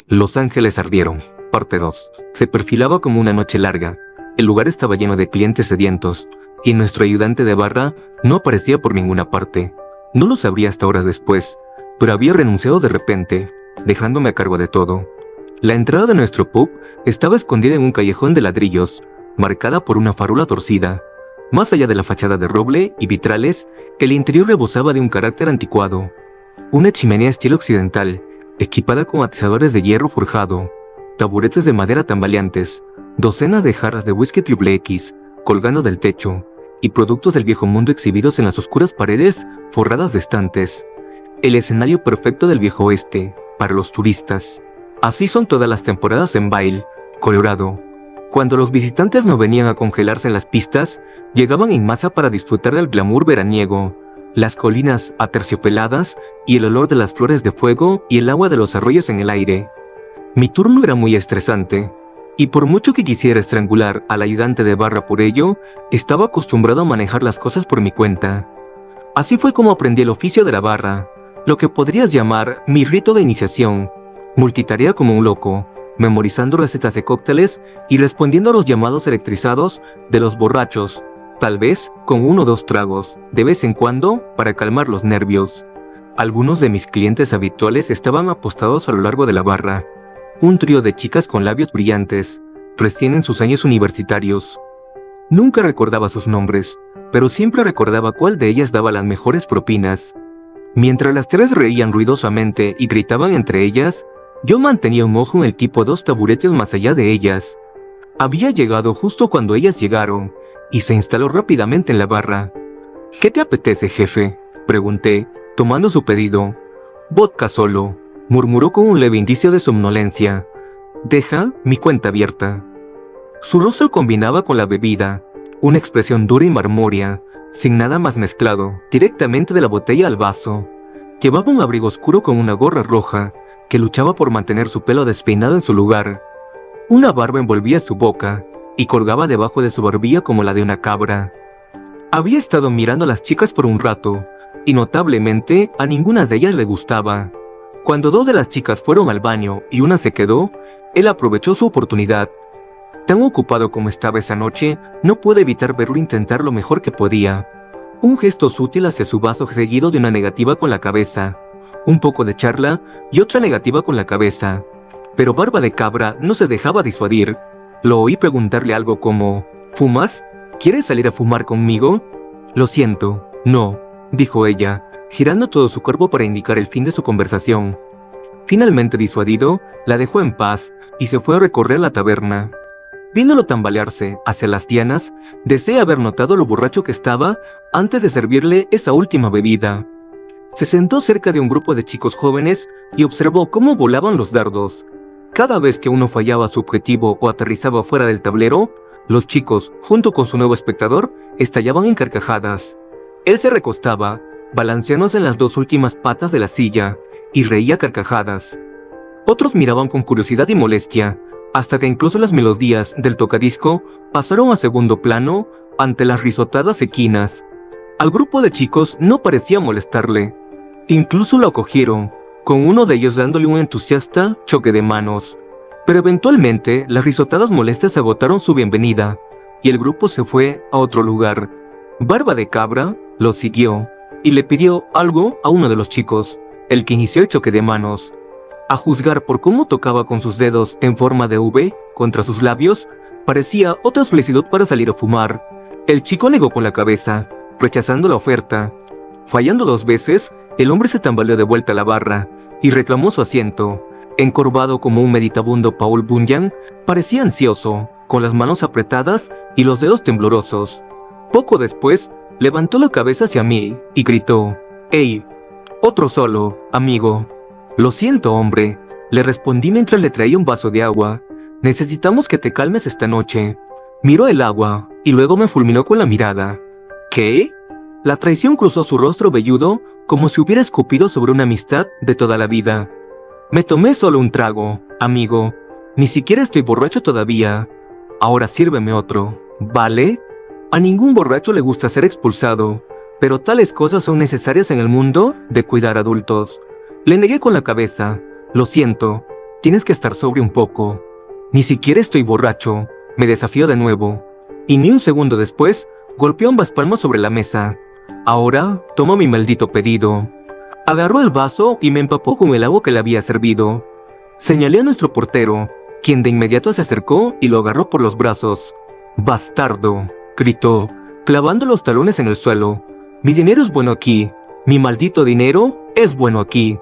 Los ángeles ardieron. Parte 2. Se perfilaba como una noche larga. El lugar estaba lleno de clientes sedientos, y nuestro ayudante de barra no aparecía por ninguna parte. No lo sabría hasta horas después, pero había renunciado de repente, dejándome a cargo de todo. La entrada de nuestro pub estaba escondida en un callejón de ladrillos, marcada por una farola torcida. Más allá de la fachada de roble y vitrales, el interior rebosaba de un carácter anticuado. Una chimenea estilo occidental, equipada con atizadores de hierro forjado, taburetes de madera tambaleantes, docenas de jarras de whisky triple X colgando del techo, y productos del viejo mundo exhibidos en las oscuras paredes forradas de estantes. El escenario perfecto del viejo oeste, para los turistas. Así son todas las temporadas en Vail, Colorado. Cuando los visitantes no venían a congelarse en las pistas, llegaban en masa para disfrutar del glamour veraniego, las colinas aterciopeladas y el olor de las flores de fuego y el agua de los arroyos en el aire. Mi turno era muy estresante, y por mucho que quisiera estrangular al ayudante de barra por ello, estaba acostumbrado a manejar las cosas por mi cuenta. Así fue como aprendí el oficio de la barra, lo que podrías llamar mi rito de iniciación. Multitarea como un loco, memorizando recetas de cócteles y respondiendo a los llamados electrizados de los borrachos, tal vez con 1 o 2 tragos, de vez en cuando, para calmar los nervios. Algunos de mis clientes habituales estaban apostados a lo largo de la barra. Un trío de chicas con labios brillantes, recién en sus años universitarios. Nunca recordaba sus nombres, pero siempre recordaba cuál de ellas daba las mejores propinas. Mientras las 3 reían ruidosamente y gritaban entre ellas, yo mantenía un ojo en el tipo 2 taburetes más allá de ellas. Había llegado justo cuando ellas llegaron, y se instaló rápidamente en la barra. «¿Qué te apetece, jefe?», pregunté, tomando su pedido. «Vodka solo», murmuró con un leve indicio de somnolencia. «Deja mi cuenta abierta». Su rostro combinaba con la bebida, una expresión dura y marmórea, sin nada más mezclado, directamente de la botella al vaso. Llevaba un abrigo oscuro con una gorra roja, que luchaba por mantener su pelo despeinado en su lugar. Una barba envolvía su boca, y colgaba debajo de su barbilla como la de una cabra. Había estado mirando a las chicas por un rato, y notablemente a ninguna de ellas le gustaba. Cuando 2 de las chicas fueron al baño y una se quedó, él aprovechó su oportunidad. Tan ocupado como estaba esa noche, no pude evitar verlo intentar lo mejor que podía. Un gesto sutil hacia su vaso seguido de una negativa con la cabeza, un poco de charla y otra negativa con la cabeza. Pero Barba de Cabra no se dejaba disuadir. Lo oí preguntarle algo como: «¿Fumas? ¿Quieres salir a fumar conmigo?» «Lo siento, no», dijo ella, girando todo su cuerpo para indicar el fin de su conversación. Finalmente disuadido, la dejó en paz y se fue a recorrer la taberna. Viéndolo tambalearse hacia las dianas, deseé haber notado lo borracho que estaba antes de servirle esa última bebida. Se sentó cerca de un grupo de chicos jóvenes y observó cómo volaban los dardos. Cada vez que uno fallaba su objetivo o aterrizaba fuera del tablero, los chicos, junto con su nuevo espectador, estallaban en carcajadas. Él se recostaba, balanceándose en las 2 últimas patas de la silla, y reía carcajadas. Otros miraban con curiosidad y molestia, hasta que incluso las melodías del tocadisco pasaron a segundo plano ante las risotadas equinas. Al grupo de chicos no parecía molestarle. Incluso lo acogieron, con uno de ellos dándole un entusiasta choque de manos. Pero eventualmente las risotadas molestas agotaron su bienvenida, y el grupo se fue a otro lugar. Barba de Cabra lo siguió, y le pidió algo a uno de los chicos, el que inició el choque de manos. A juzgar por cómo tocaba con sus dedos en forma de V contra sus labios, parecía otra solicitud para salir a fumar. El chico negó con la cabeza, rechazando la oferta. Fallando 2 veces, el hombre se tambaleó de vuelta a la barra y reclamó su asiento. Encorvado como un meditabundo Paul Bunyan, parecía ansioso, con las manos apretadas y los dedos temblorosos. Poco después, levantó la cabeza hacia mí y gritó: «¡Ey! Otro solo, amigo». «Lo siento, hombre», le respondí mientras le traía un vaso de agua. «Necesitamos que te calmes esta noche». Miró el agua y luego me fulminó con la mirada. «¿Qué?». La traición cruzó su rostro velludo como si hubiera escupido sobre una amistad de toda la vida. «Me tomé solo un trago, amigo. Ni siquiera estoy borracho todavía. Ahora sírveme otro, ¿vale?» A ningún borracho le gusta ser expulsado, pero tales cosas son necesarias en el mundo de cuidar adultos. Le negué con la cabeza. «Lo siento. Tienes que estar sobrio un poco. Ni siquiera estoy borracho, me desafió de nuevo. Y ni un segundo después, golpeó ambas palmas sobre la mesa. Ahora, toma mi maldito pedido. Agarró el vaso y me empapó con el agua que le había servido. Señalé a nuestro portero, quien de inmediato se acercó y lo agarró por los brazos. «Bastardo», gritó, clavando los talones en el suelo. «Mi dinero es bueno aquí. Mi maldito dinero es bueno aquí».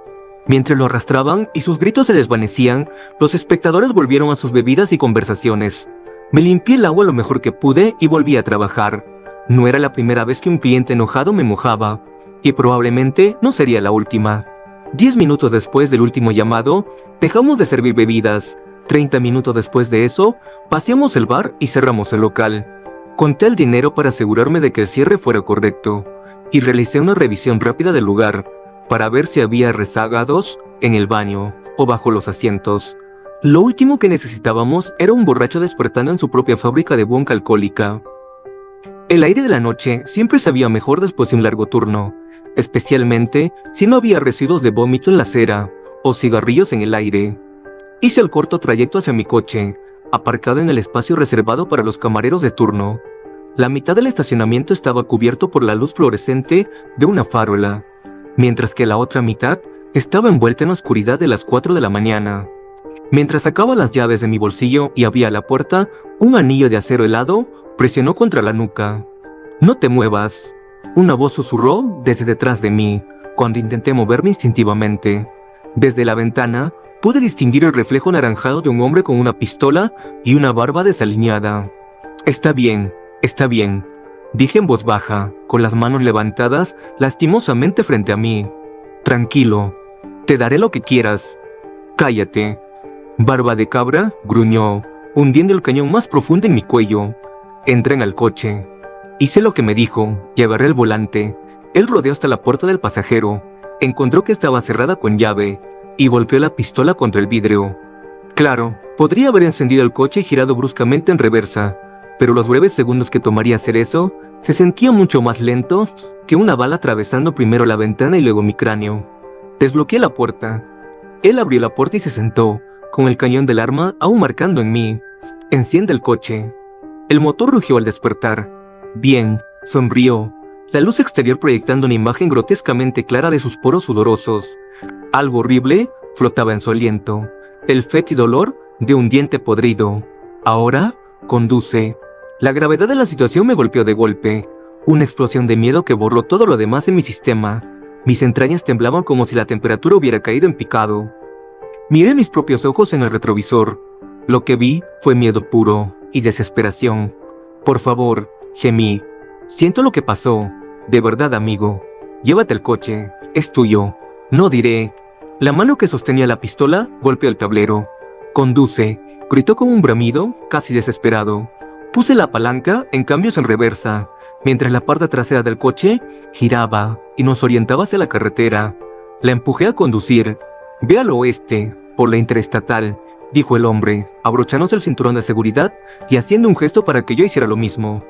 Mientras lo arrastraban y sus gritos se desvanecían, los espectadores volvieron a sus bebidas y conversaciones. Me limpié el agua lo mejor que pude y volví a trabajar. No era la primera vez que un cliente enojado me mojaba, y probablemente no sería la última. 10 minutos después del último llamado, dejamos de servir bebidas. 30 minutos después de eso, vaciamos el bar y cerramos el local. Conté el dinero para asegurarme de que el cierre fuera correcto, y realicé una revisión rápida del lugar, para ver si había rezagados en el baño o bajo los asientos. Lo último que necesitábamos era un borracho despertando en su propia fábrica de bonca alcohólica. El aire de la noche siempre sabía mejor después de un largo turno, especialmente si no había residuos de vómito en la acera o cigarrillos en el aire. Hice el corto trayecto hacia mi coche, aparcado en el espacio reservado para los camareros de turno. La mitad del estacionamiento estaba cubierto por la luz fluorescente de una farola, mientras que la otra mitad estaba envuelta en la oscuridad de las 4 de la mañana. Mientras sacaba las llaves de mi bolsillo y abría la puerta, un anillo de acero helado presionó contra la nuca. «No te muevas», una voz susurró desde detrás de mí, cuando intenté moverme instintivamente. Desde la ventana, pude distinguir el reflejo anaranjado de un hombre con una pistola y una barba desaliñada. Está bien», dije en voz baja, con las manos levantadas lastimosamente frente a mí. «Tranquilo, te daré lo que quieras». «Cállate». Barba de cabra gruñó, hundiendo el cañón más profundo en mi cuello. Entré en el coche. Hice lo que me dijo y agarré el volante. Él rodeó hasta la puerta del pasajero, encontró que estaba cerrada con llave y golpeó la pistola contra el vidrio. Claro, podría haber encendido el coche y girado bruscamente en reversa, pero los breves segundos que tomaría hacer eso se sentía mucho más lento que una bala atravesando primero la ventana y luego mi cráneo. Desbloqueé la puerta. Él abrió la puerta y se sentó, con el cañón del arma aún marcando en mí. «Enciende el coche». El motor rugió al despertar. «Bien», sonrió, la luz exterior proyectando una imagen grotescamente clara de sus poros sudorosos. Algo horrible flotaba en su aliento, el fétido olor de un diente podrido. «Ahora, conduce». La gravedad de la situación me golpeó de golpe, una explosión de miedo que borró todo lo demás en mi sistema. Mis entrañas temblaban como si la temperatura hubiera caído en picado. Miré mis propios ojos en el retrovisor. Lo que vi fue miedo puro y desesperación. «Por favor», gemí. «Siento lo que pasó. De verdad, amigo. Llévate el coche. Es tuyo. No diré». La mano que sostenía la pistola golpeó el tablero. «Conduce», gritó con un bramido casi desesperado. Puse la palanca en cambios en reversa, mientras la parte trasera del coche giraba y nos orientaba hacia la carretera. La empujé a conducir. «Ve al oeste, por la interestatal», dijo el hombre, abrochándose el cinturón de seguridad y haciendo un gesto para que yo hiciera lo mismo.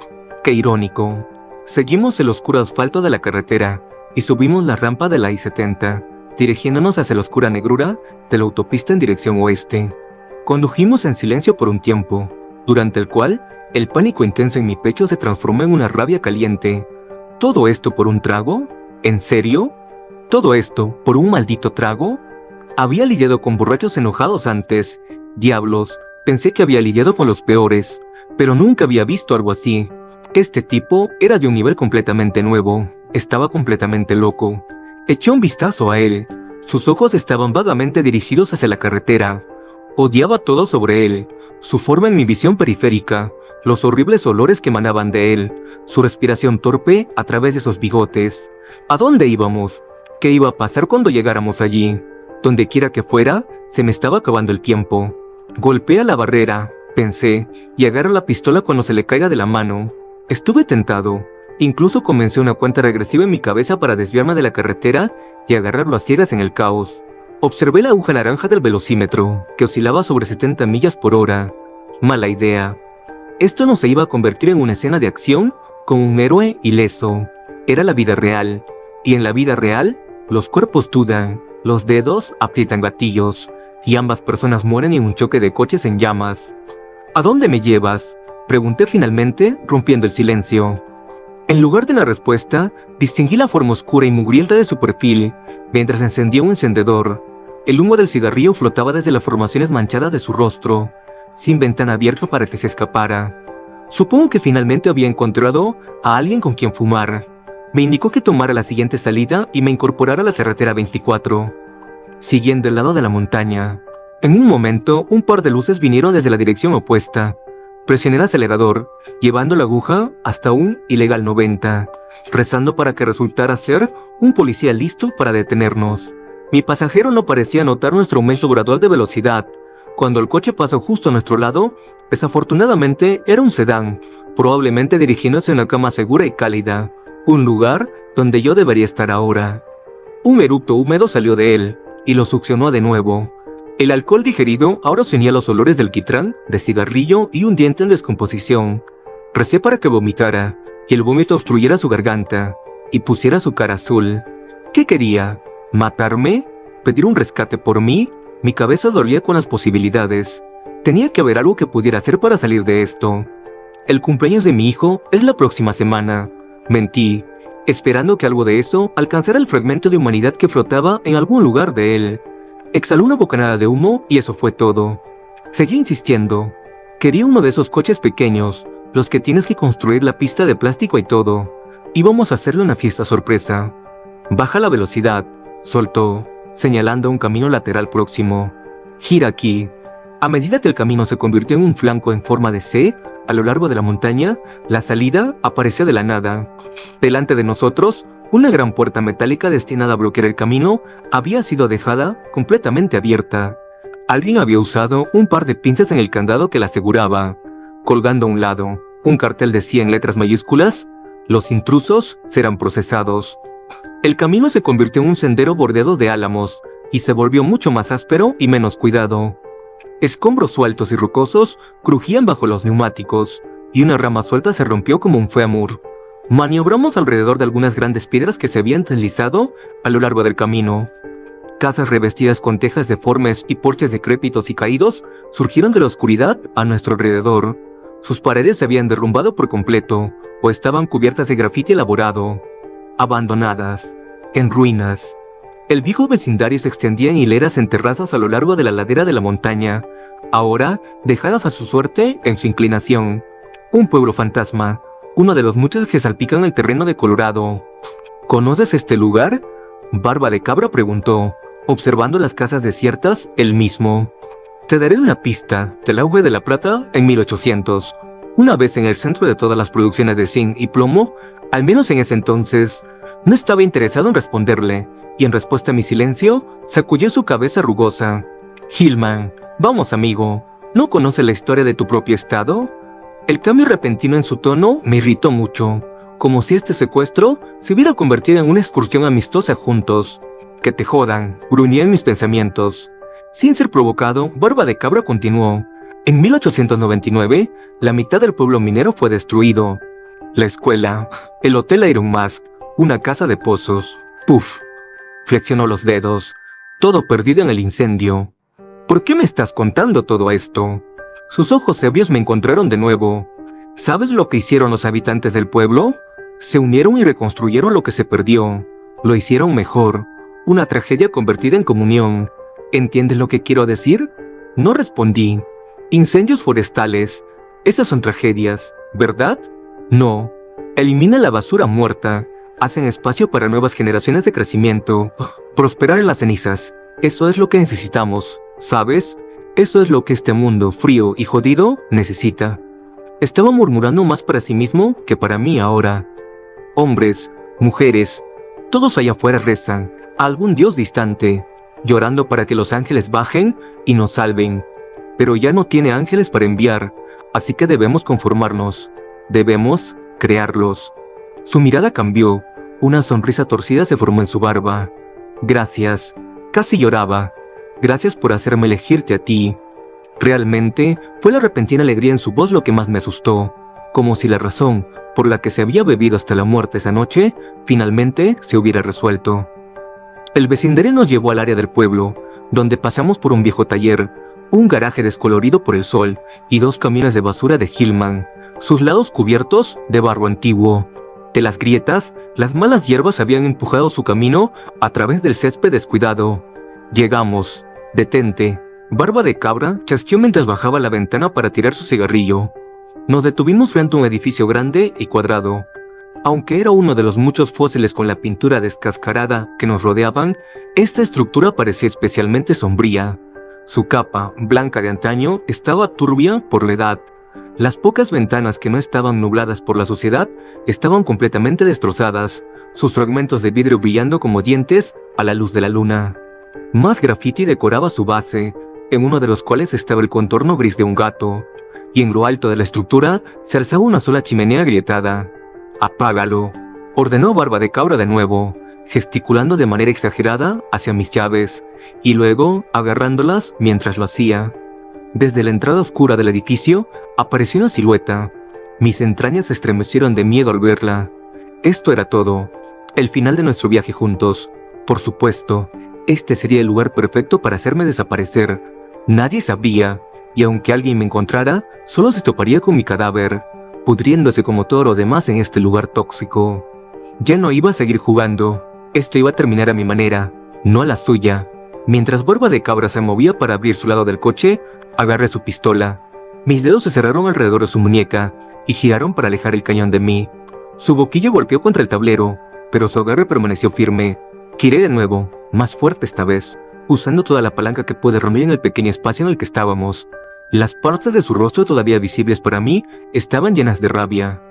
Qué irónico. Seguimos el oscuro asfalto de la carretera y subimos la rampa de la I-70, dirigiéndonos hacia la oscura negrura de la autopista en dirección oeste. Condujimos en silencio por un tiempo, durante el cual el pánico intenso en mi pecho se transformó en una rabia caliente. ¿Todo esto por un trago? ¿En serio? ¿Todo esto por un maldito trago? Había lidiado con borrachos enojados antes. Diablos, pensé que había lidiado con los peores, pero nunca había visto algo así. Este tipo era de un nivel completamente nuevo. Estaba completamente loco. Eché un vistazo a él. Sus ojos estaban vagamente dirigidos hacia la carretera. Odiaba todo sobre él, su forma en mi visión periférica, los horribles olores que emanaban de él, su respiración torpe a través de sus bigotes. ¿A dónde íbamos? ¿Qué iba a pasar cuando llegáramos allí? Donde quiera que fuera, se me estaba acabando el tiempo. Golpea la barrera, pensé, y agarra la pistola cuando se le caiga de la mano. Estuve tentado. Incluso comencé una cuenta regresiva en mi cabeza para desviarme de la carretera y agarrarlo a ciegas en el caos. Observé la aguja naranja del velocímetro, que oscilaba sobre 70 millas por hora. Mala idea. Esto no se iba a convertir en una escena de acción con un héroe ileso. Era la vida real. Y en la vida real, los cuerpos dudan, los dedos aprietan gatillos, y ambas personas mueren en un choque de coches en llamas. ¿A dónde me llevas?, pregunté finalmente, rompiendo el silencio. En lugar de la respuesta, distinguí la forma oscura y mugrienta de su perfil, mientras encendía un encendedor. El humo del cigarrillo flotaba desde las formaciones manchadas de su rostro, sin ventana abierta para que se escapara. Supongo que finalmente había encontrado a alguien con quien fumar. Me indicó que tomara la siguiente salida y me incorporara a la carretera 24, siguiendo el lado de la montaña. En un momento, un par de luces vinieron desde la dirección opuesta. Presioné el acelerador, llevando la aguja hasta un ilegal 90, rezando para que resultara ser un policía listo para detenernos. Mi pasajero no parecía notar nuestro aumento gradual de velocidad. Cuando el coche pasó justo a nuestro lado, desafortunadamente era un sedán, probablemente dirigiéndose a una cama segura y cálida, un lugar donde yo debería estar ahora. Un eructo húmedo salió de él, y lo succionó de nuevo. El alcohol digerido ahora se unía a los olores del quitrán, de cigarrillo y un diente en descomposición. Recé para que vomitara, y el vómito obstruyera su garganta, y pusiera su cara azul. ¿Qué quería? ¿Matarme? ¿Pedir un rescate por mí? Mi cabeza dolía con las posibilidades. Tenía que haber algo que pudiera hacer para salir de esto. El cumpleaños de mi hijo es la próxima semana. Mentí, esperando que algo de eso alcanzara el fragmento de humanidad que flotaba en algún lugar de él. Exhaló una bocanada de humo y eso fue todo. Seguí insistiendo. Quería uno de esos coches pequeños, los que tienes que construir la pista de plástico y todo. Íbamos a hacerle una fiesta sorpresa. Baja la velocidad, soltó, señalando un camino lateral próximo. Gira aquí. A medida que el camino se convirtió en un flanco en forma de C, a lo largo de la montaña, la salida apareció de la nada. Delante de nosotros, una gran puerta metálica destinada a bloquear el camino había sido dejada completamente abierta. Alguien había usado un par de pinzas en el candado que la aseguraba. Colgando a un lado, un cartel decía en letras mayúsculas: "Los intrusos serán procesados". El camino se convirtió en un sendero bordeado de álamos, y se volvió mucho más áspero y menos cuidado. Escombros sueltos y rocosos crujían bajo los neumáticos, y una rama suelta se rompió como un fémur. Maniobramos alrededor de algunas grandes piedras que se habían deslizado a lo largo del camino. Casas revestidas con tejas deformes y porches decrépitos y caídos surgieron de la oscuridad a nuestro alrededor. Sus paredes se habían derrumbado por completo, o estaban cubiertas de grafiti elaborado. Abandonadas, en ruinas. El viejo vecindario se extendía en hileras en terrazas a lo largo de la ladera de la montaña, ahora dejadas a su suerte en su inclinación. Un pueblo fantasma, uno de los muchos que salpican el terreno de Colorado. ¿Conoces este lugar?, Barba de Cabra preguntó, observando las casas desiertas él mismo. Te daré una pista del auge de la plata en 1800. Una vez en el centro de todas las producciones de zinc y plomo, al menos en ese entonces, no estaba interesado en responderle, y en respuesta a mi silencio, sacudió su cabeza rugosa. Hillman, vamos amigo, ¿no conoces la historia de tu propio estado? El cambio repentino en su tono me irritó mucho, como si este secuestro se hubiera convertido en una excursión amistosa juntos. Que te jodan, gruñí en mis pensamientos. Sin ser provocado, Barba de Cabra continuó. En 1899, la mitad del pueblo minero fue destruido. La escuela, el Hotel Iron Mask, una casa de pozos. Puf. Flexionó los dedos. Todo perdido en el incendio. ¿Por qué me estás contando todo esto? Sus ojos ebrios me encontraron de nuevo. ¿Sabes lo que hicieron los habitantes del pueblo? Se unieron y reconstruyeron lo que se perdió. Lo hicieron mejor. Una tragedia convertida en comunión. ¿Entiendes lo que quiero decir? No respondí. Incendios forestales. Esas son tragedias, ¿verdad? No. Elimina la basura muerta. Hacen espacio para nuevas generaciones de crecimiento. Prosperar en las cenizas. Eso es lo que necesitamos, ¿sabes? Eso es lo que este mundo frío y jodido necesita. Estaba murmurando más para sí mismo que para mí ahora. Hombres, mujeres, todos allá afuera rezan a algún dios distante, llorando para que los ángeles bajen y nos salven. Pero ya no tiene ángeles para enviar, así que debemos conformarnos. Debemos crearlos. Su mirada cambió. Una sonrisa torcida se formó en su barba. Gracias. Casi lloraba. Gracias por hacerme elegirte a ti. Realmente fue la repentina alegría en su voz lo que más me asustó, como si la razón por la que se había bebido hasta la muerte esa noche finalmente se hubiera resuelto. El vecindario nos llevó al área del pueblo, donde pasamos por un viejo taller, un garaje descolorido por el sol y 2 camiones de basura de Hillman, sus lados cubiertos de barro antiguo. De las grietas, las malas hierbas habían empujado su camino a través del césped descuidado. Llegamos. Detente. Barba de Cabra chasqueó mientras bajaba la ventana para tirar su cigarrillo. Nos detuvimos frente a un edificio grande y cuadrado. Aunque era uno de los muchos fósiles con la pintura descascarada que nos rodeaban, esta estructura parecía especialmente sombría. Su capa, blanca de antaño, estaba turbia por la edad. Las pocas ventanas que no estaban nubladas por la suciedad estaban completamente destrozadas, sus fragmentos de vidrio brillando como dientes a la luz de la luna. Más graffiti decoraba su base, en uno de los cuales estaba el contorno gris de un gato, y en lo alto de la estructura se alzaba una sola chimenea agrietada. «Apágalo», ordenó Barba de Cabra de nuevo, gesticulando de manera exagerada hacia mis llaves, y luego agarrándolas mientras lo hacía. Desde la entrada oscura del edificio apareció una silueta. Mis entrañas se estremecieron de miedo al verla. Esto era todo. El final de nuestro viaje juntos. Por supuesto, este sería el lugar perfecto para hacerme desaparecer. Nadie sabría, y aunque alguien me encontrara, solo se toparía con mi cadáver, pudriéndose como todo lo demás en este lugar tóxico. Ya no iba a seguir jugando. Esto iba a terminar a mi manera, no a la suya. Mientras Barba de Cabra se movía para abrir su lado del coche, agarré su pistola. Mis dedos se cerraron alrededor de su muñeca y giraron para alejar el cañón de mí. Su boquilla golpeó contra el tablero, pero su agarre permaneció firme. Giré de nuevo, más fuerte esta vez, usando toda la palanca que pude reunir en el pequeño espacio en el que estábamos. Las partes de su rostro todavía visibles para mí estaban llenas de rabia.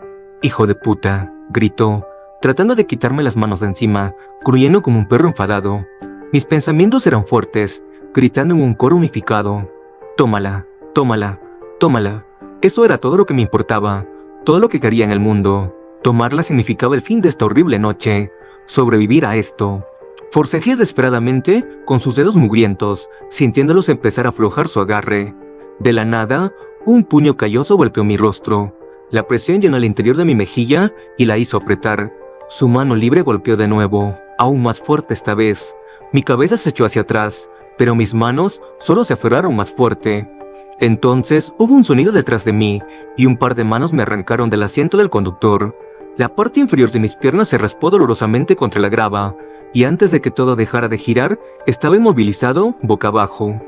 «Hijo de puta», gritó, tratando de quitarme las manos de encima, gruñendo como un perro enfadado. Mis pensamientos eran fuertes, gritando en un coro unificado. «Tómala, tómala, tómala». Eso era todo lo que me importaba, todo lo que quería en el mundo. Tomarla significaba el fin de esta horrible noche, sobrevivir a esto. Forcejeé desesperadamente con sus dedos mugrientos, sintiéndolos empezar a aflojar su agarre. De la nada, un puño calloso golpeó mi rostro. La presión llenó el interior de mi mejilla y la hizo apretar. Su mano libre golpeó de nuevo, aún más fuerte esta vez. Mi cabeza se echó hacia atrás, pero mis manos solo se aferraron más fuerte. Entonces hubo un sonido detrás de mí, y un par de manos me arrancaron del asiento del conductor. La parte inferior de mis piernas se raspó dolorosamente contra la grava, y antes de que todo dejara de girar, estaba inmovilizado boca abajo.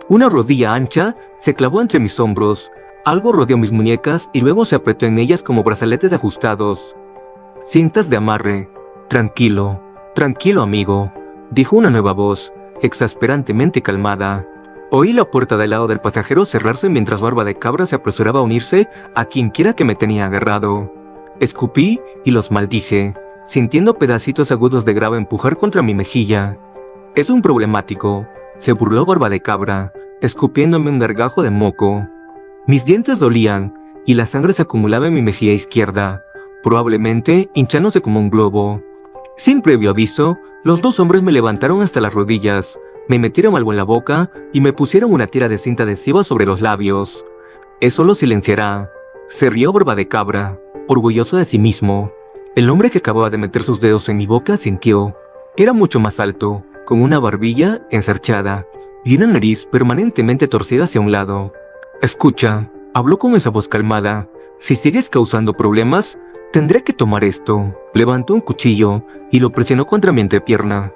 Una rodilla ancha se clavó entre mis hombros, algo rodeó mis muñecas y luego se apretó en ellas como brazaletes ajustados. «Cintas de amarre. Tranquilo, tranquilo amigo», dijo una nueva voz, exasperantemente calmada. Oí la puerta del lado del pasajero cerrarse mientras Barba de Cabra se apresuraba a unirse a quienquiera que me tenía agarrado. Escupí y los maldije, sintiendo pedacitos agudos de grava empujar contra mi mejilla. «Es un problemático», se burló Barba de Cabra, escupiéndome un gargajo de moco. Mis dientes dolían y la sangre se acumulaba en mi mejilla izquierda, probablemente hinchándose como un globo. Sin previo aviso, los 2 hombres me levantaron hasta las rodillas, me metieron algo en la boca y me pusieron una tira de cinta adhesiva sobre los labios. «Eso lo silenciará», se rió Barba de Cabra, orgulloso de sí mismo. El hombre que acababa de meter sus dedos en mi boca sintió. Era mucho más alto, con una barbilla ensarchada y una nariz permanentemente torcida hacia un lado. «Escucha», habló con esa voz calmada, «si sigues causando problemas, tendré que tomar esto». Levantó un cuchillo y lo presionó contra mi entrepierna.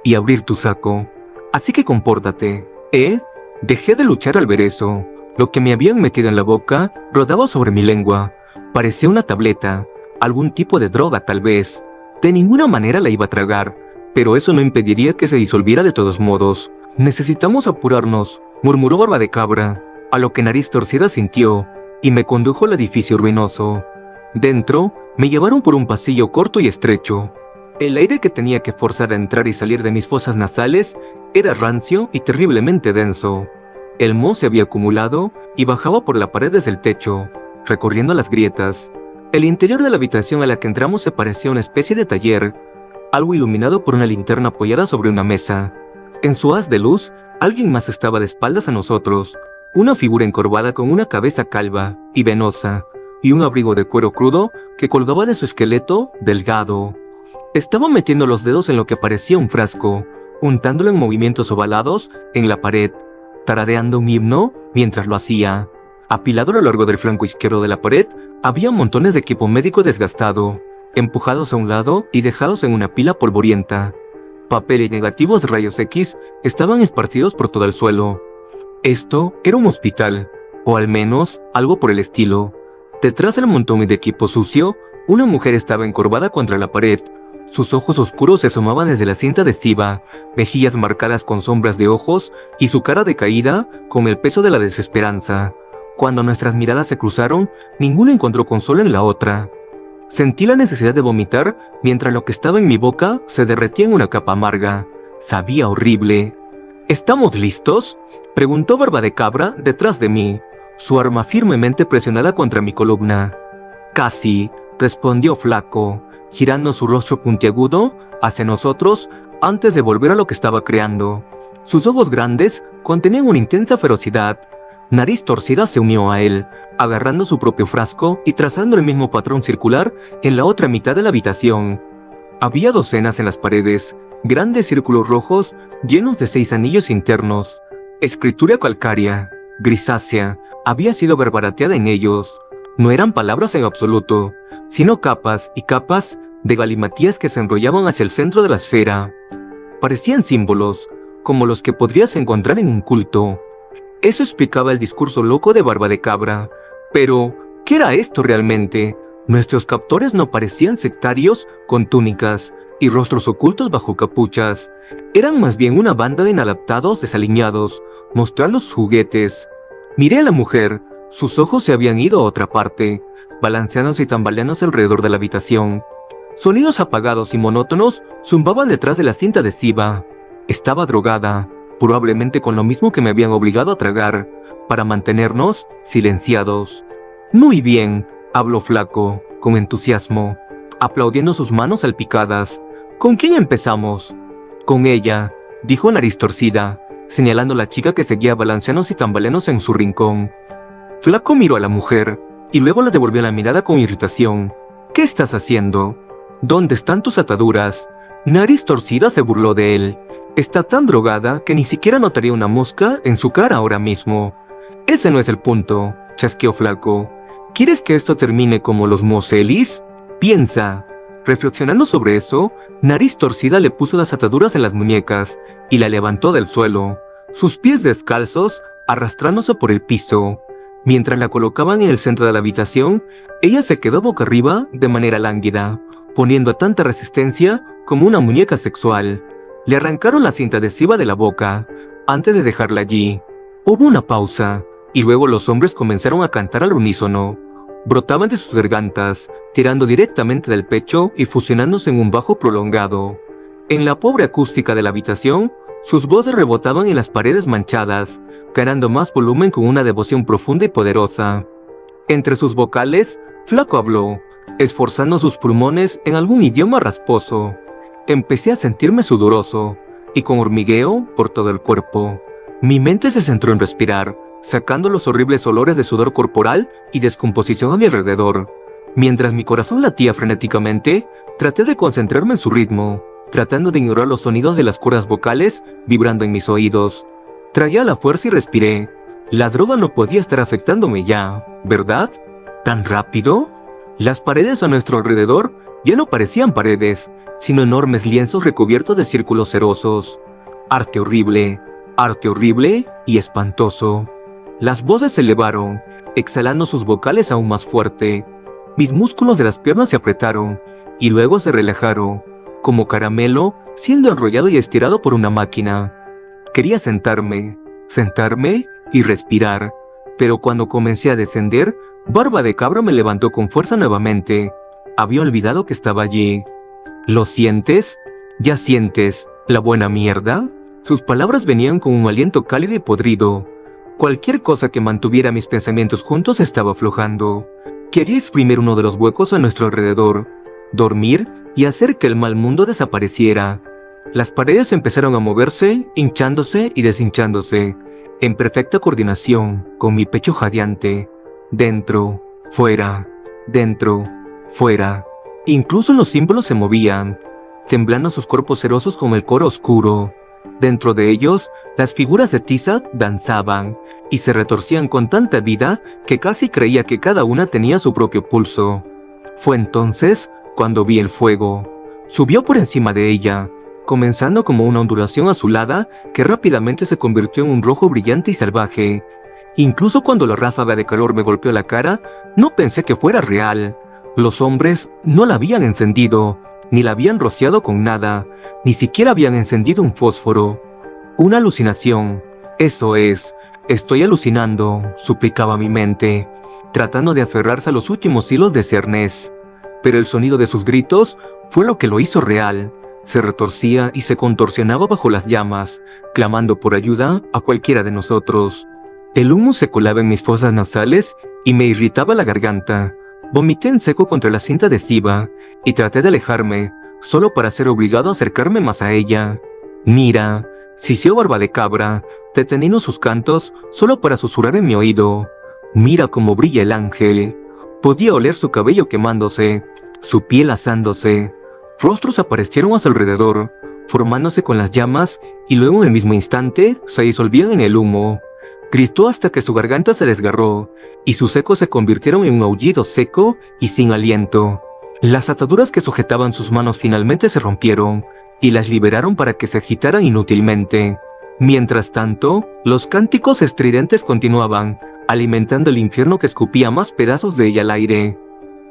«Y abrir tu saco. Así que compórtate, ¿eh?» Dejé de luchar al ver eso. Lo que me habían metido en la boca rodaba sobre mi lengua. Parecía una tableta, algún tipo de droga tal vez. De ninguna manera la iba a tragar, pero eso no impediría que se disolviera de todos modos. «Necesitamos apurarnos», murmuró Barba de Cabra, a lo que Nariz Torcida sintió, y me condujo al edificio ruinoso. Dentro, me llevaron por un pasillo corto y estrecho. El aire que tenía que forzar a entrar y salir de mis fosas nasales era rancio y terriblemente denso. El moho se había acumulado y bajaba por la pared desde el techo, recorriendo las grietas. El interior de la habitación a la que entramos se parecía a una especie de taller, algo iluminado por una linterna apoyada sobre una mesa. En su haz de luz, alguien más estaba de espaldas a nosotros, una figura encorvada con una cabeza calva y venosa, y un abrigo de cuero crudo que colgaba de su esqueleto delgado. Estaba metiendo los dedos en lo que parecía un frasco, untándolo en movimientos ovalados en la pared, tarareando un himno mientras lo hacía. Apilado a lo largo del flanco izquierdo de la pared, había montones de equipo médico desgastado, empujados a un lado y dejados en una pila polvorienta. Papeles negativos de rayos X estaban esparcidos por todo el suelo. Esto era un hospital, o al menos algo por el estilo. Detrás del montón de equipo sucio, una mujer estaba encorvada contra la pared. Sus ojos oscuros se asomaban desde la cinta adhesiva, mejillas marcadas con sombras de ojos y su cara decaída con el peso de la desesperanza. Cuando nuestras miradas se cruzaron, ninguno encontró consuelo en la otra. Sentí la necesidad de vomitar mientras lo que estaba en mi boca se derretía en una capa amarga. Sabía horrible. ¿Estamos listos?, preguntó Barba de Cabra detrás de mí, su arma firmemente presionada contra mi columna. Casi, respondió Flaco, girando su rostro puntiagudo hacia nosotros antes de volver a lo que estaba creando. Sus ojos grandes contenían una intensa ferocidad. Nariz Torcida se unió a él, agarrando su propio frasco y trazando el mismo patrón circular en la otra mitad de la habitación. Había docenas en las paredes, grandes círculos rojos llenos de 6 anillos internos. Escritura calcárea, grisácea, había sido barbarateada en ellos. No eran palabras en absoluto, sino capas y capas de galimatías que se enrollaban hacia el centro de la esfera. Parecían símbolos, como los que podrías encontrar en un culto. Eso explicaba el discurso loco de Barba de Cabra. Pero, ¿qué era esto realmente? Nuestros captores no parecían sectarios con túnicas y rostros ocultos bajo capuchas. Eran más bien una banda de inadaptados desaliñados, mostrando sus juguetes. Miré a la mujer. Sus ojos se habían ido a otra parte, balanceándose y tambaleándose alrededor de la habitación. Sonidos apagados y monótonos zumbaban detrás de la cinta adhesiva. Estaba drogada, probablemente con lo mismo que me habían obligado a tragar, para mantenernos silenciados. Muy bien, habló Flaco, con entusiasmo, aplaudiendo sus manos salpicadas. ¿Con quién empezamos? Con ella, dijo Nariz Torcida, señalando a la chica que seguía balanceándose y tambaleándose en su rincón. Flaco miró a la mujer, y luego le devolvió la mirada con irritación. ¿Qué estás haciendo? ¿Dónde están tus ataduras? Nariz Torcida se burló de él. Está tan drogada que ni siquiera notaría una mosca en su cara ahora mismo. Ese no es el punto, chasqueó Flaco. ¿Quieres que esto termine como los Moselis? Piensa. Reflexionando sobre eso, Nariz Torcida le puso las ataduras en las muñecas y la levantó del suelo, sus pies descalzos arrastrándose por el piso. Mientras la colocaban en el centro de la habitación, ella se quedó boca arriba de manera lánguida, poniendo tanta resistencia como una muñeca sexual. Le arrancaron la cinta adhesiva de la boca, antes de dejarla allí. Hubo una pausa, y luego los hombres comenzaron a cantar al unísono. Brotaban de sus gargantas, tirando directamente del pecho y fusionándose en un bajo prolongado. En la pobre acústica de la habitación, sus voces rebotaban en las paredes manchadas, ganando más volumen con una devoción profunda y poderosa. Entre sus vocales, Flaco habló, esforzando sus pulmones en algún idioma rasposo. Empecé a sentirme sudoroso y con hormigueo por todo el cuerpo. Mi mente se centró en respirar, sacando los horribles olores de sudor corporal y descomposición a mi alrededor. Mientras mi corazón latía frenéticamente, traté de concentrarme en su ritmo, tratando de ignorar los sonidos de las cuerdas vocales vibrando en mis oídos. Tragué a la fuerza y respiré. La droga no podía estar afectándome ya, ¿verdad? ¿Tan rápido? Las paredes a nuestro alrededor ya no parecían paredes, sino enormes lienzos recubiertos de círculos cerosos. Arte horrible y espantoso. Las voces se elevaron, exhalando sus vocales aún más fuerte. Mis músculos de las piernas se apretaron, y luego se relajaron, como caramelo siendo enrollado y estirado por una máquina. Quería sentarme y respirar, pero cuando comencé a descender, Barba de Cabra me levantó con fuerza nuevamente. Había olvidado que estaba allí. ¿Lo sientes? ¿Ya sientes la buena mierda? Sus palabras venían con un aliento cálido y podrido. Cualquier cosa que mantuviera mis pensamientos juntos estaba aflojando. Quería exprimir uno de los huecos a nuestro alrededor, dormir y hacer que el mal mundo desapareciera. Las paredes empezaron a moverse, hinchándose y deshinchándose, en perfecta coordinación, con mi pecho jadeante. Dentro, fuera, dentro, fuera. Incluso los símbolos se movían, temblando sus cuerpos cerosos como el coro oscuro. Dentro de ellos, las figuras de Tisa danzaban y se retorcían con tanta vida que casi creía que cada una tenía su propio pulso. Fue entonces cuando vi el fuego. Subió por encima de ella, comenzando como una ondulación azulada que rápidamente se convirtió en un rojo brillante y salvaje. Incluso cuando la ráfaga de calor me golpeó la cara, no pensé que fuera real. Los hombres no la habían encendido, ni la habían rociado con nada, ni siquiera habían encendido un fósforo. Una alucinación. Eso es, estoy alucinando, suplicaba mi mente, tratando de aferrarse a los últimos hilos de ese arnés. Pero el sonido de sus gritos fue lo que lo hizo real. Se retorcía y se contorsionaba bajo las llamas, clamando por ayuda a cualquiera de nosotros. El humo se colaba en mis fosas nasales y me irritaba la garganta. Vomité en seco contra la cinta adhesiva y traté de alejarme, solo para ser obligado a acercarme más a ella. Mira, sisió Barba de Cabra, deteniendo sus cantos solo para susurrar en mi oído. Mira cómo brilla el ángel. Podía oler su cabello quemándose, su piel asándose. Rostros aparecieron a su alrededor, formándose con las llamas y luego en el mismo instante se disolvían en el humo. Gritó hasta que su garganta se desgarró y sus ecos se convirtieron en un aullido seco y sin aliento. Las ataduras que sujetaban sus manos finalmente se rompieron y las liberaron para que se agitaran inútilmente. Mientras tanto, los cánticos estridentes continuaban, alimentando el infierno que escupía más pedazos de ella al aire.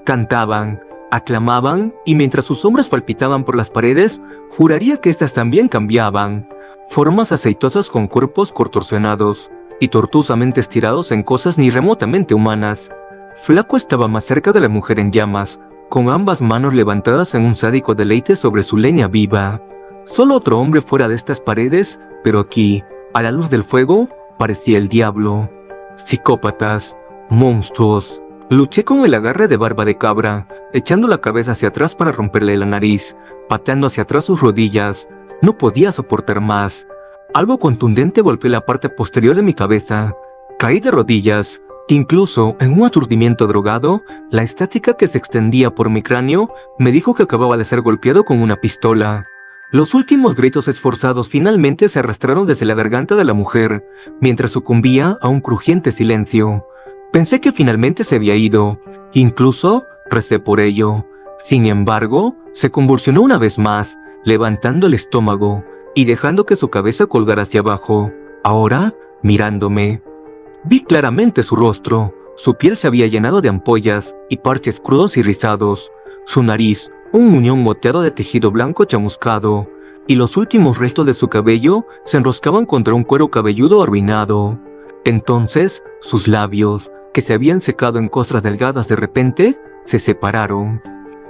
Cantaban, aclamaban y mientras sus sombras palpitaban por las paredes, juraría que éstas también cambiaban. Formas aceitosas con cuerpos contorsionados y tortuosamente estirados en cosas ni remotamente humanas. Flaco estaba más cerca de la mujer en llamas, con ambas manos levantadas en un sádico deleite sobre su leña viva. Solo otro hombre fuera de estas paredes, pero aquí, a la luz del fuego, parecía el diablo. Psicópatas, monstruos. Luché con el agarre de Barba de Cabra, echando la cabeza hacia atrás para romperle la nariz, pateando hacia atrás sus rodillas. No podía soportar más. Algo contundente golpeó la parte posterior de mi cabeza. Caí de rodillas. Incluso, en un aturdimiento drogado, la estática que se extendía por mi cráneo me dijo que acababa de ser golpeado con una pistola. Los últimos gritos esforzados finalmente se arrastraron desde la garganta de la mujer, mientras sucumbía a un crujiente silencio. Pensé que finalmente se había ido. Incluso, recé por ello. Sin embargo, se convulsionó una vez más, levantando el estómago y dejando que su cabeza colgara hacia abajo, ahora mirándome. Vi claramente su rostro. Su piel se había llenado de ampollas y parches crudos y rizados. Su nariz, un muñón moteado de tejido blanco chamuscado, y los últimos restos de su cabello se enroscaban contra un cuero cabelludo arruinado. Entonces, sus labios, que se habían secado en costras delgadas de repente, se separaron.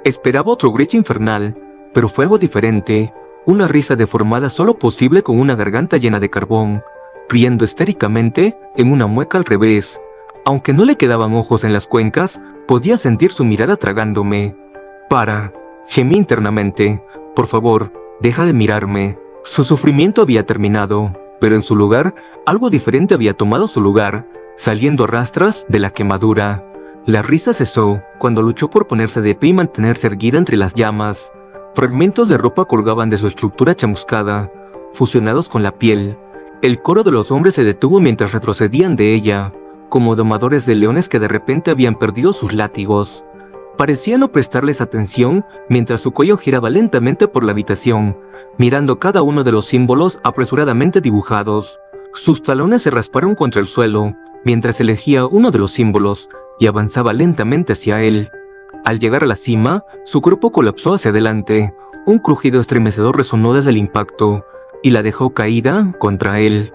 Esperaba otro grito infernal, pero fue algo diferente. Una risa deformada solo posible con una garganta llena de carbón, riendo histéricamente en una mueca al revés. Aunque no le quedaban ojos en las cuencas, podía sentir su mirada tragándome. «Para», gemí internamente. «Por favor, deja de mirarme». Su sufrimiento había terminado, pero en su lugar, algo diferente había tomado su lugar, saliendo a rastras de la quemadura. La risa cesó cuando luchó por ponerse de pie y mantenerse erguida entre las llamas. Fragmentos de ropa colgaban de su estructura chamuscada, fusionados con la piel. El coro de los hombres se detuvo mientras retrocedían de ella, como domadores de leones que de repente habían perdido sus látigos. Parecía no prestarles atención mientras su cuello giraba lentamente por la habitación, mirando cada uno de los símbolos apresuradamente dibujados. Sus talones se rasparon contra el suelo mientras elegía uno de los símbolos y avanzaba lentamente hacia él. Al llegar a la cima, su cuerpo colapsó hacia adelante. Un crujido estremecedor resonó desde el impacto y la dejó caída contra él.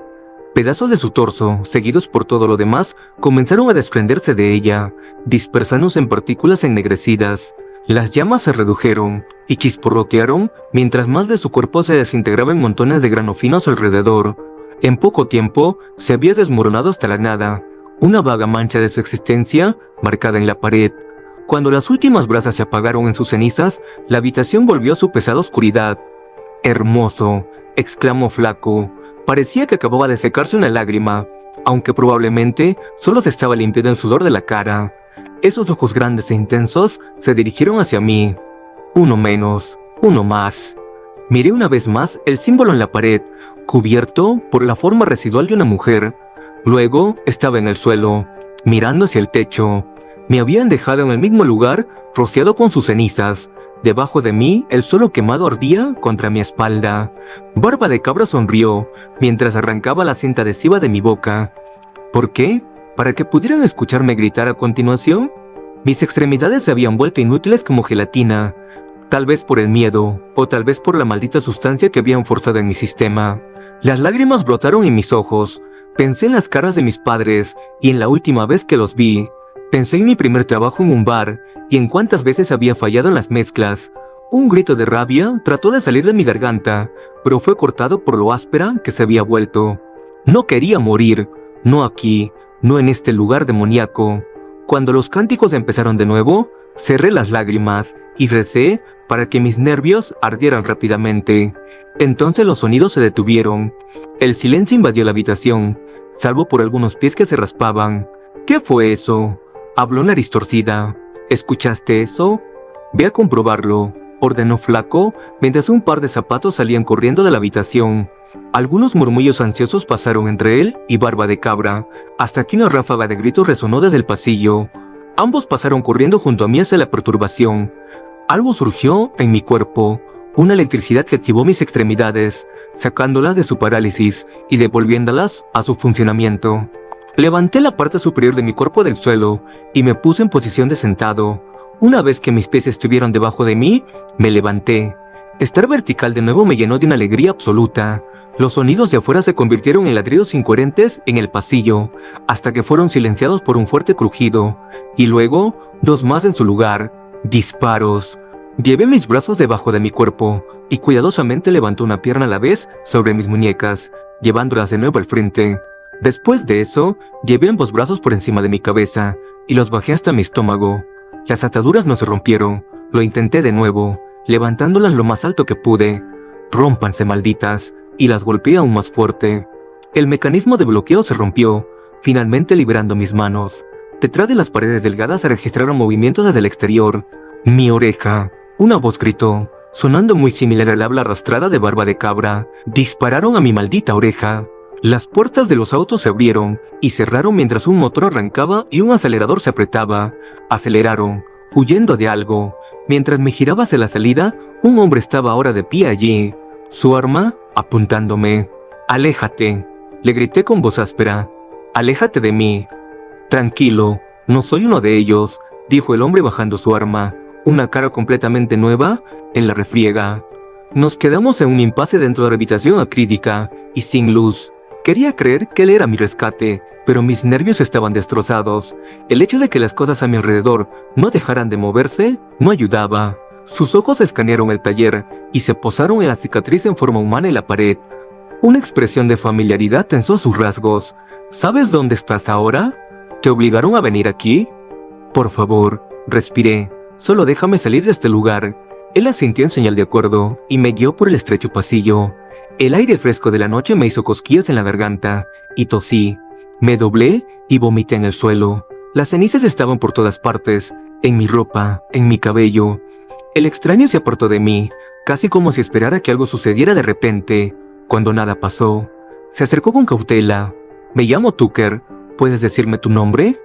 Pedazos de su torso, seguidos por todo lo demás, comenzaron a desprenderse de ella, dispersándose en partículas ennegrecidas. Las llamas se redujeron y chisporrotearon mientras más de su cuerpo se desintegraba en montones de grano fino a su alrededor. En poco tiempo, se había desmoronado hasta la nada, una vaga mancha de su existencia marcada en la pared. Cuando las últimas brasas se apagaron en sus cenizas, la habitación volvió a su pesada oscuridad. «Hermoso», exclamó Flaco. Parecía que acababa de secarse una lágrima, aunque probablemente solo se estaba limpiando el sudor de la cara. Esos ojos grandes e intensos se dirigieron hacia mí. Uno menos, uno más. Miré una vez más el símbolo en la pared, cubierto por la forma residual de una mujer. Luego estaba en el suelo, mirando hacia el techo. Me habían dejado en el mismo lugar, rociado con sus cenizas. Debajo de mí, el suelo quemado ardía contra mi espalda. Barba de Cabra sonrió, mientras arrancaba la cinta adhesiva de mi boca. ¿Por qué? ¿Para que pudieran escucharme gritar a continuación? Mis extremidades se habían vuelto inútiles como gelatina. Tal vez por el miedo, o tal vez por la maldita sustancia que habían forzado en mi sistema. Las lágrimas brotaron en mis ojos. Pensé en las caras de mis padres, y en la última vez que los vi. Pensé en mi primer trabajo en un bar, y en cuántas veces había fallado en las mezclas. Un grito de rabia trató de salir de mi garganta, pero fue cortado por lo áspera que se había vuelto. No quería morir, no aquí, no en este lugar demoníaco. Cuando los cánticos empezaron de nuevo, cerré las lágrimas y recé para que mis nervios ardieran rápidamente. Entonces los sonidos se detuvieron. El silencio invadió la habitación, salvo por algunos pies que se raspaban. ¿Qué fue eso? Habló nariz torcida. ¿Escuchaste eso? Ve a comprobarlo, ordenó Flaco, mientras un par de zapatos salían corriendo de la habitación. Algunos murmullos ansiosos pasaron entre él y Barba de Cabra, hasta que una ráfaga de gritos resonó desde el pasillo. Ambos pasaron corriendo junto a mí hacia la perturbación. Algo surgió en mi cuerpo, una electricidad que activó mis extremidades, sacándolas de su parálisis y devolviéndolas a su funcionamiento. Levanté la parte superior de mi cuerpo del suelo y me puse en posición de sentado. Una vez que mis pies estuvieron debajo de mí, me levanté. Estar vertical de nuevo me llenó de una alegría absoluta. Los sonidos de afuera se convirtieron en ladridos incoherentes en el pasillo, hasta que fueron silenciados por un fuerte crujido, y luego, dos más en su lugar. Disparos. Llevé mis brazos debajo de mi cuerpo, y cuidadosamente levanté una pierna a la vez sobre mis muñecas, llevándolas de nuevo al frente. Después de eso, llevé ambos brazos por encima de mi cabeza, y los bajé hasta mi estómago. Las ataduras no se rompieron. Lo intenté de nuevo, levantándolas lo más alto que pude. Rómpanse, malditas, y las golpeé aún más fuerte. El mecanismo de bloqueo se rompió, finalmente liberando mis manos. Detrás de las paredes delgadas se registraron movimientos desde el exterior. Mi oreja. Una voz gritó, sonando muy similar al habla arrastrada de Barba de Cabra. Dispararon a mi maldita oreja. Las puertas de los autos se abrieron y cerraron mientras un motor arrancaba y un acelerador se apretaba. Aceleraron, huyendo de algo. Mientras me giraba hacia la salida, un hombre estaba ahora de pie allí, su arma apuntándome. «Aléjate», le grité con voz áspera. «Aléjate de mí». «Tranquilo, no soy uno de ellos», dijo el hombre bajando su arma, una cara completamente nueva en la refriega. Nos quedamos en un impasse dentro de la habitación acrítica y sin luz. Quería creer que él era mi rescate, pero mis nervios estaban destrozados. El hecho de que las cosas a mi alrededor no dejaran de moverse no ayudaba. Sus ojos escanearon el taller y se posaron en la cicatriz en forma humana en la pared. Una expresión de familiaridad tensó sus rasgos. ¿Sabes dónde estás ahora? ¿Te obligaron a venir aquí? Por favor, respiré. Solo déjame salir de este lugar. Él asintió en señal de acuerdo y me guió por el estrecho pasillo. El aire fresco de la noche me hizo cosquillas en la garganta y tosí. Me doblé y vomité en el suelo. Las cenizas estaban por todas partes, en mi ropa, en mi cabello. El extraño se apartó de mí, casi como si esperara que algo sucediera de repente. Cuando nada pasó, se acercó con cautela. «Me llamo Tucker. ¿Puedes decirme tu nombre?»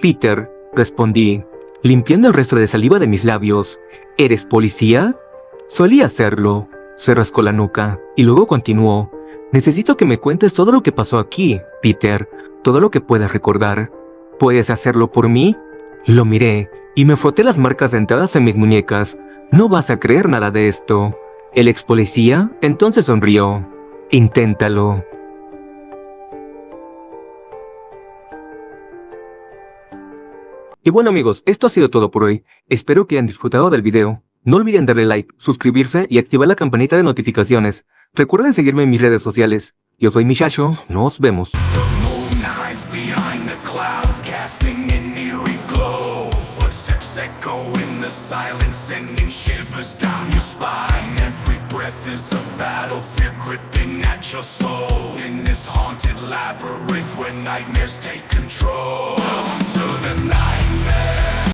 «Peter», respondí, limpiando el resto de saliva de mis labios. «¿Eres policía?» «Solía serlo». Se rascó la nuca y luego continuó. «Necesito que me cuentes todo lo que pasó aquí, Peter, todo lo que puedas recordar. ¿Puedes hacerlo por mí?» Lo miré y me froté las marcas dentadas en mis muñecas. «No vas a creer nada de esto». El ex policía entonces sonrió. «Inténtalo». Y bueno amigos, esto ha sido todo por hoy. Espero que hayan disfrutado del video. No olviden darle like, suscribirse y activar la campanita de notificaciones. Recuerden seguirme en mis redes sociales. Yo soy Mishacho, nos vemos. Nightmares take control. To the night.